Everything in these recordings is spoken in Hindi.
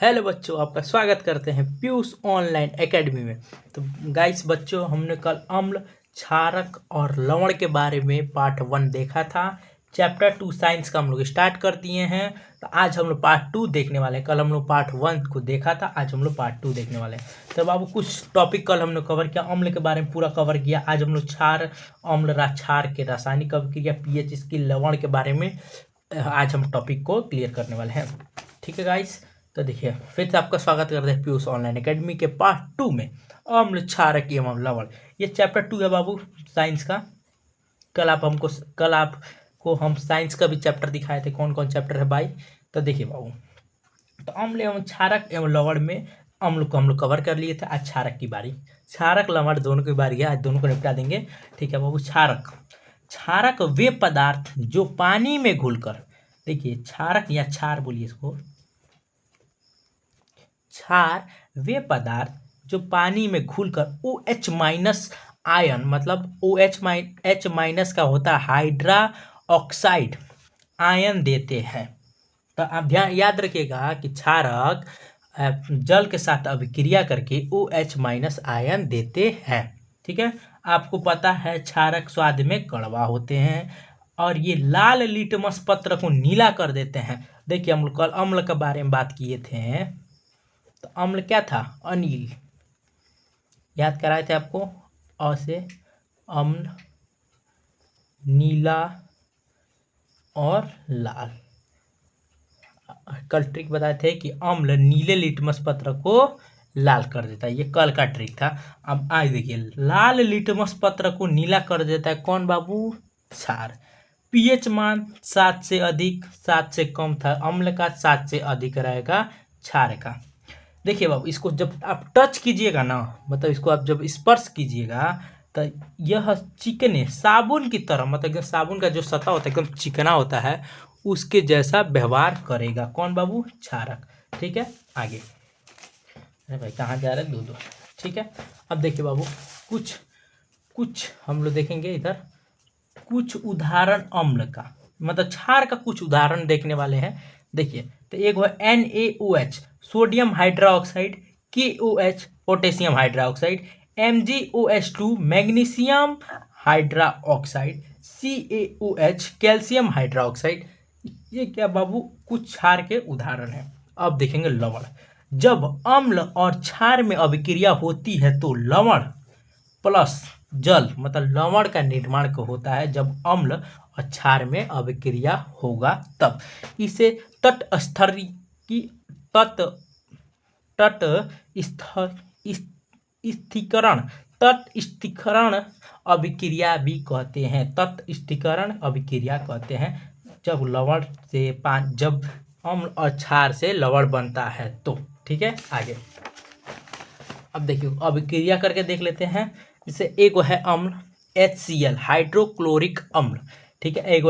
हेलो बच्चों, आपका स्वागत करते हैं पीयूष ऑनलाइन एकेडमी में। तो गाइस बच्चों, हमने कल अम्ल, क्षारक और लवण के बारे में पार्ट 1 देखा था। चैप्टर 2 साइंस का हम लोग स्टार्ट कर दिए हैं। तो आज हम लोग पार्ट 2 देखने वाले हैं। कल हम लोग पार्ट 1 को देखा था, आज हम लोग पार्ट 2 देखने वाले हैं। तो बाबू कुछ टॉपिक कल हमने कवर किया, अम्ल के बारे में पूरा कवर किया। आज हम लोग क्षार, अम्ल, क्षार के रासायनिक अभिक्रिया, पीएच, इसकी लवण के बारे में आज हम टॉपिक को क्लियर करने वाले हैं। ठीक है गाइस, तो देखिए फिर से आपका स्वागत करते हैं पीयूष ऑनलाइन एकेडमी के पार्ट 2 में, अम्ल, क्षारक एवं लवण। ये चैप्टर 2 है बाबू साइंस का। कल आपको हम साइंस का भी चैप्टर दिखाए थे, कौन कौन चैप्टर है भाई। तो देखिए बाबू, तो अम्ल एवं क्षारक एवं लवण में अम्ल को हम लोग कवर कर लिए थे। आज क्षारक की बारी, क्षारक लवण दोनों की बारी है, आज दोनों को निपटा देंगे। ठीक है बाबू। क्षारक वे पदार्थ जो पानी में घुलकर, देखिए क्षारक या क्षार बोलिए इसको, क्षार वे पदार्थ जो पानी में घुलकर OH माइनस आयन, मतलब H माइनस का होता है हाइड्रा ऑक्साइड आयन देते हैं। तो आप ध्यान याद रखिएगा कि क्षारक जल के साथ अभिक्रिया करके OH माइनस आयन देते हैं। ठीक है, आपको पता है क्षारक स्वाद में कड़वा होते हैं और ये लाल लिटमस पत्र को नीला कर देते हैं। देखिए हम लोग कल अम्ल के बारे में बात किए थे। तो अम्ल क्या था? अनिल, याद कराए थे आपको। और से अम्ल, नीला और लाल। कल ट्रिक बताए थे कि अम्ल नीले लिटमस पत्र को लाल कर देता है, ये कल का ट्रिक था। अब आज देखिए, लाल लिटमस पत्र को नीला कर देता है कौन बाबू? क्षार। पीएच मान 7 से अधिक, 7 से कम था अम्ल का, 7 से अधिक रहेगा क्षार का। देखिए बाबू, इसको जब आप टच कीजिएगा ना, मतलब इसको आप जब स्पर्श कीजिएगा तो यह चिकने साबुन की तरह, मतलब एकदम साबुन का जो सतह होता है एकदम चिकना होता है, उसके जैसा व्यवहार करेगा कौन बाबू? क्षारक। ठीक है, आगे। अरे भाई कहाँ जा रहे दो। ठीक है, अब देखिए बाबू, कुछ हम लोग देखेंगे इधर, कुछ उदाहरण अम्ल का, मतलब क्षार का कुछ उदाहरण देखने वाले हैं। देखिए, तो एक है NaOH sodium hydroxide, KOH potassium hydroxide, MgOH2 magnesium hydroxide, CaOH calcium hydroxide. ये क्या बाबू? कुछ क्षार के उदाहरण हैं। अब देखेंगे लवण। जब अम्ल और क्षार में अभिक्रिया होती है तो लवण प्लस जल, मतलब लवण का निर्माण को होता है जब अम्ल और क्षार में अभिक्रिया होगा तब। इसे तटस्थीकरण अभिक्रिया भी कहते हैं। तटस्थीकरण अभिक्रिया कहते हैं जब लवण से जब अम्ल और क्षार से लवण बनता है तो। ठीक है, आगे। अब देखिए अभिक्रिया करके देख लेते हैं। जैसे एक है अम्ल HCl हाइड्रोक्लोरिक अम्ल, ठीक है। एक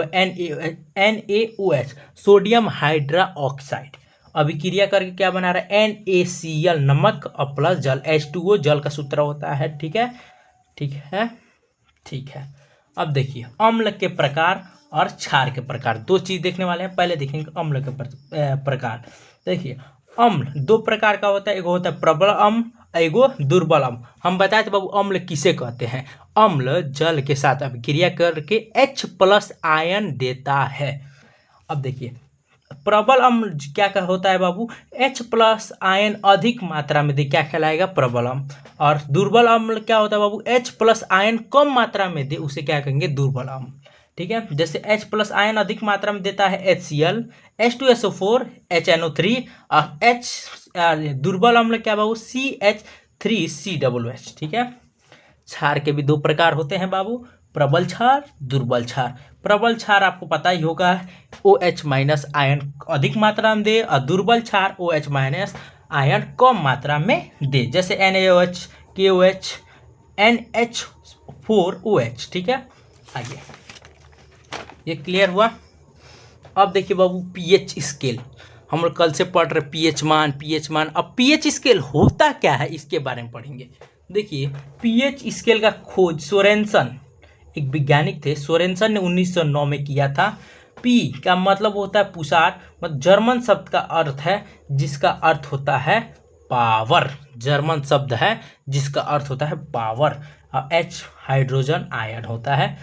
NaOH सोडियम हाइड्रोक्साइड, अभिक्रिया करके क्या बना रहा है? NaCl नमक और प्लस जल, H2O जल का सूत्र होता है। ठीक है, ठीक है, ठीक है। अब देखिए अम्ल के प्रकार और क्षार के प्रकार, दो चीज देखने वाले हैं। पहले देखेंगे अम्ल के प्रकार। देखिए अम्ल दो प्रकार का होता है, एक होता है प्रबल अम्ल, एगो दुर्बल अम्ल। हम बताए थे बाबू अम्ल किसे कहते हैं? अम्ल जल के साथ अभिक्रिया करके H+ आयन देता है। अब देखिए प्रबल अम्ल क्या होता है बाबू? H+ आयन अधिक मात्रा में दे, क्या कहलाएगा? प्रबल अम्ल। और दुर्बल अम्ल क्या होता है बाबू? H+ आयन कम मात्रा में दे, उसे क्या कहेंगे? दुर्बल अम्ल। ठीक है, जैसे H+ आयन अधिक मात्रा में देता है HCl, H2SO4, HNO3, और दुर्बल अम्ल क्या बाबू? CH3COOH। ठीक है, क्षार के भी दो प्रकार होते हैं बाबू, प्रबल क्षार, दुर्बल क्षार। प्रबल क्षार आपको पता ही होगा, OH- आयन अधिक मात्रा में दे, और दुर्बल क्षार OH- आयन कम मात्रा में दे, जैसे NaOH, KOH, NH4OH। ठीक है, आगे। ये क्लियर हुआ। अब देखिए बाबू पीएच स्केल, हम लोग कल से पढ़ रहे पीएच मान। अब पीएच स्केल होता क्या है इसके बारे में पढ़ेंगे। देखिए पीएच स्केल का खोज सोरेनसन, एक वैज्ञानिक थे, सोरेनसन ने 1909 में किया था। पी का मतलब होता है पुसार, मतलब जर्मन शब्द का अर्थ है जिसका अर्थ होता है पावर। जर्मन शब्द है जिसका अर्थ होता है पावर। और एच हाइड्रोजन आयन होता है।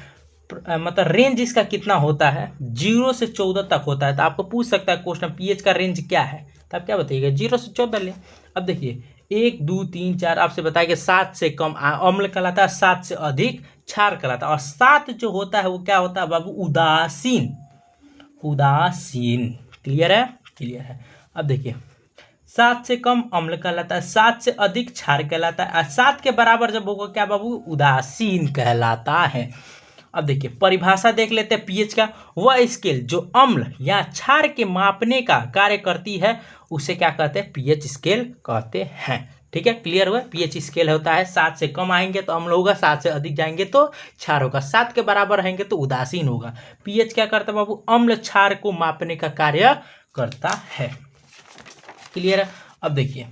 मतलब रेंज इसका कितना होता है, 0 से 14 तक होता है। तो आपको पूछ सकता है क्वेश्चन पीएच का रेंज क्या है, तो आप क्या बताइएगा, 0 से 14 ले। अब देखिए 1 2 3 4 आपसे बताया कि 7 से कम अम्ल कहलाता है, 7 से अधिक क्षार कहलाता है। और 7 जो होता है वो क्या होता है बाबू, उदासीन। उदासीन, क्लियर है, क्लियर है। अब देखिए 7 से कम अम्ल कहलाता है, 7 से अधिक क्षार कहलाता है, और 7 के बराबर जब होगा क्या बाबू, उदासीन कहलाता है। अब देखिए परिभाषा देख लेते हैं पीएच का। वह स्केल जो अम्ल या क्षार के मापने का कार्य करती है उसे क्या कहते हैं, पीएच स्केल कहते हैं। ठीक है, क्लियर हुआ। पीएच स्केल होता है 7 से कम आएंगे तो अम्ल होगा, 7 से अधिक जाएंगे तो क्षार होगा, 7 के बराबर रहेंगे तो उदासीन होगा। पीएच क्या करता है बाबू, अम्ल क्षार को मापने का कार्य करता है। क्लियर है। अब देखिए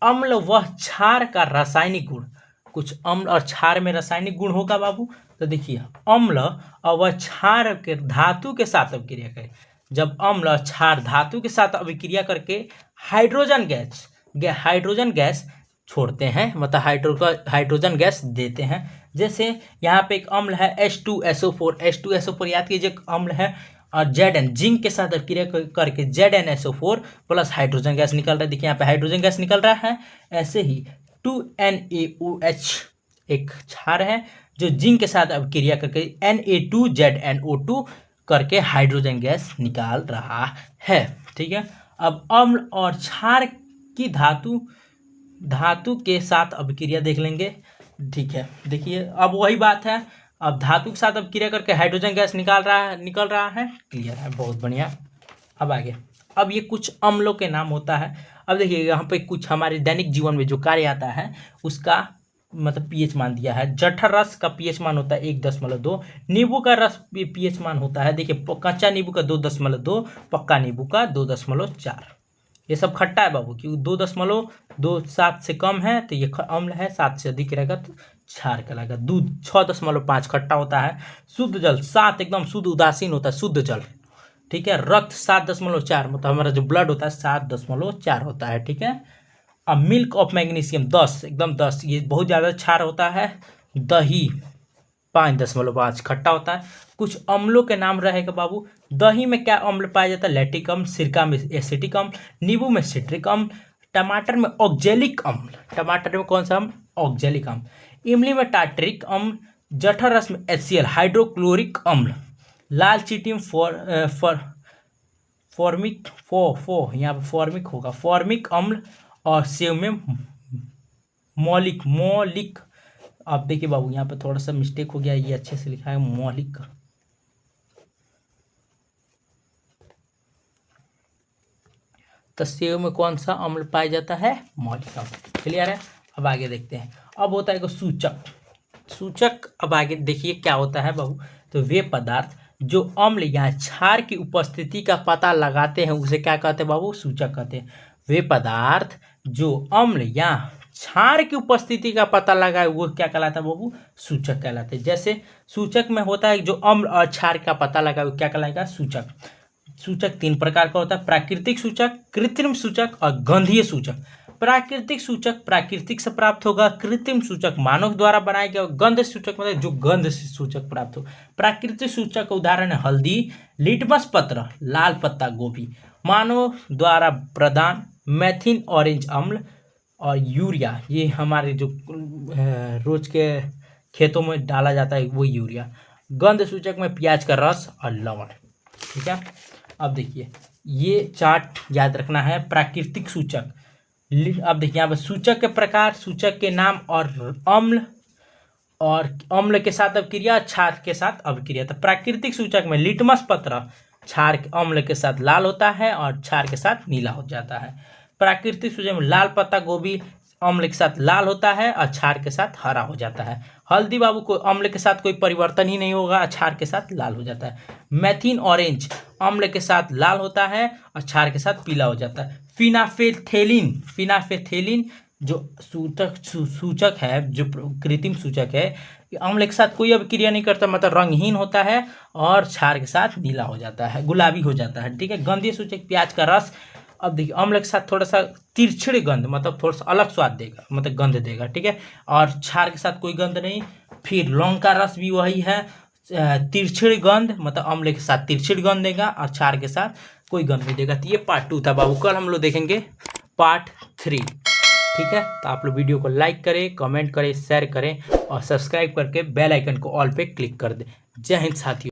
अम्ल वह क्षार का रासायनिक गुण, कुछ अम्ल और क्षार में रासायनिक गुण होगा बाबू। तो देखिए अम्ल और वह क्षार के धातु के साथ अभिक्रिया करे। जब अम्ल और क्षार धातु के साथ अभिक्रिया करके हाइड्रोजन गैस छोड़ते हैं, मतलब हाइड्रोजन गैस देते हैं। जैसे यहाँ पे एक अम्ल है H2SO4, H2SO4 याद कीजिए अम्ल है, और Zn जिंक के साथ अभिक्रिया करके ZnSO4 प्लस हाइड्रोजन गैस निकल रहा है। देखिए यहाँ पे हाइड्रोजन गैस निकल रहा है। ऐसे ही 2NaOH एक क्षार है जो जिंक के साथ अभिक्रिया करके Na2ZnO2 करके हाइड्रोजन गैस निकाल रहा है। ठीक है, अब अम्ल और क्षार की धातु के साथ अभिक्रिया देख लेंगे। ठीक है, देखिए अब वही बात है, अब धातु के साथ अभिक्रिया करके हाइड्रोजन गैस निकल रहा है। क्लियर है, बहुत बढ़िया। अब आगे, अब ये कुछ अम्लों के नाम होता है। अब देखिए यहाँ पे कुछ हमारे दैनिक जीवन में जो कार्य आता है उसका मतलब पीएच मान दिया है। जठर रस का पीएच मान होता है 1.2, नींबू का रस पीएच मान होता है, देखिए कच्चा नींबू का 2.2, पक्का नींबू का 2.4। ये सब खट्टा है बाबू, क्योंकि 2.27 से कम है तो ये अम्ल है, 7 से अधिक रहेगा तो क्षार कहलाएगा। दूध 6.5 खट्टा होता है। शुद्ध जल 7 एकदम शुद्ध उदासीन होता है, शुद्ध जल। ठीक है, रक्त 7.4 मतलब हमारा जो ब्लड होता है 7.4 होता है। ठीक है, अब मिल्क ऑफ मैग्नीशियम 10 एकदम 10, ये बहुत ज़्यादा क्षार होता है। दही 5.5 खट्टा होता है। कुछ अम्लों के नाम रहेगा बाबू। दही में क्या अम्ल पाया जाता है, लैक्टिक अम्ल। सिरका में एसिटिक अम्ल। नींबू में सिट्रिक अम्ल। टमाटर में ऑक्जेलिक अम्ल। टमाटर में कौन सा अम्ल, ऑक्जेलिक अम्ल। इमली में टार्टरिक अम्ल। जठर रस में HCl हाइड्रोक्लोरिक अम्ल। लाल चींटी में यहाँ पर फॉर्मिक होगा, फॉर्मिक अम्ल। और सेव में मौलिक। आप देखिए बाबू यहाँ पे थोड़ा सा मिस्टेक हो गया, ये अच्छे से लिखा है मौलिक। तो सेव में कौन सा अम्ल पाया जाता है, मौलिक अम्ल। क्लियर है। अब आगे देखते हैं। अब होता है सूचक। अब आगे देखिए क्या होता है बाबू। तो वे पदार्थ जो अम्ल या क्षार की उपस्थिति का पता लगाते हैं उसे क्या कहते हैं बाबू, सूचक कहते हैं। वे पदार्थ जो अम्ल या क्षार की उपस्थिति का पता लगाए वो क्या कहलाता है बाबू, सूचक कहलाते हैं। जैसे सूचक में होता है जो अम्ल और क्षार का पता लगाए वो क्या कहलाएगा, सूचक। सूचक 3 प्रकार का होता है, प्राकृतिक सूचक, कृत्रिम सूचक और गंधीय सूचक। प्राकृतिक सूचक प्राकृतिक से प्राप्त होगा, कृत्रिम सूचक मानव द्वारा बनाया गया, गंध सूचक मतलब जो गंध से सूचक प्राप्त हो। प्राकृतिक सूचक का उदाहरण है हल्दी, लिटमस पत्र, लाल पत्ता गोभी। मानव द्वारा प्रदान मेथिन ऑरेंज अम्ल और यूरिया, ये हमारे जो रोज के खेतों में डाला जाता है वो यूरिया। गंध सूचक में प्याज का रस और लवण। ठीक है, अब देखिए ये चार्ट याद रखना है। प्राकृतिक सूचक, अब देखिए यहाँ पर सूचक के प्रकार, सूचक के नाम और अम्ल के साथ अभिक्रिया, क्षार के साथ अभिक्रिया। तो प्राकृतिक सूचक में लिटमस पत्र क्षार अम्ल के साथ लाल होता है और क्षार के साथ नीला हो जाता है। प्राकृतिक सूचक में लाल पत्ता गोभी अम्ल के साथ लाल होता है और क्षार के साथ हरा हो जाता है। हल्दी बाबू को अम्ल के साथ कोई परिवर्तन ही नहीं होगा, क्षार के साथ लाल हो जाता है। मेथिन ऑरेंज अम्ल के साथ लाल होता है और क्षार के साथ पीला हो जाता है। फिनाफेथेलिन जो सूचक है, जो कृत्रिम सूचक है, अम्ल के साथ कोई अभिक्रिया नहीं करता, मतलब रंगहीन होता है और क्षार के साथ नीला हो जाता है, गुलाबी हो जाता है। ठीक है, गंधीय सूचक प्याज का रस, अब देखिए अम्ल के साथ थोड़ा सा तिरछिड़ गंध, मतलब थोड़ा सा अलग स्वाद देगा, मतलब गंध देगा। ठीक है, और क्षार के साथ कोई गंध नहीं। फिर लौंग का रस भी वही है, तिरछिड़ गंध, मतलब अम्ल के साथ तिरछिड़ गंध देगा और क्षार के साथ कोई गंध नहीं देगा। तो ये पार्ट 2 था बाबू, कल हम लोग देखेंगे पार्ट 3। ठीक है, तो आप लोग वीडियो को लाइक करें, कमेंट करें, शेयर करें और सब्सक्राइब करके बेल आइकन को ऑल पे क्लिक कर दें। जय हिंद साथियों।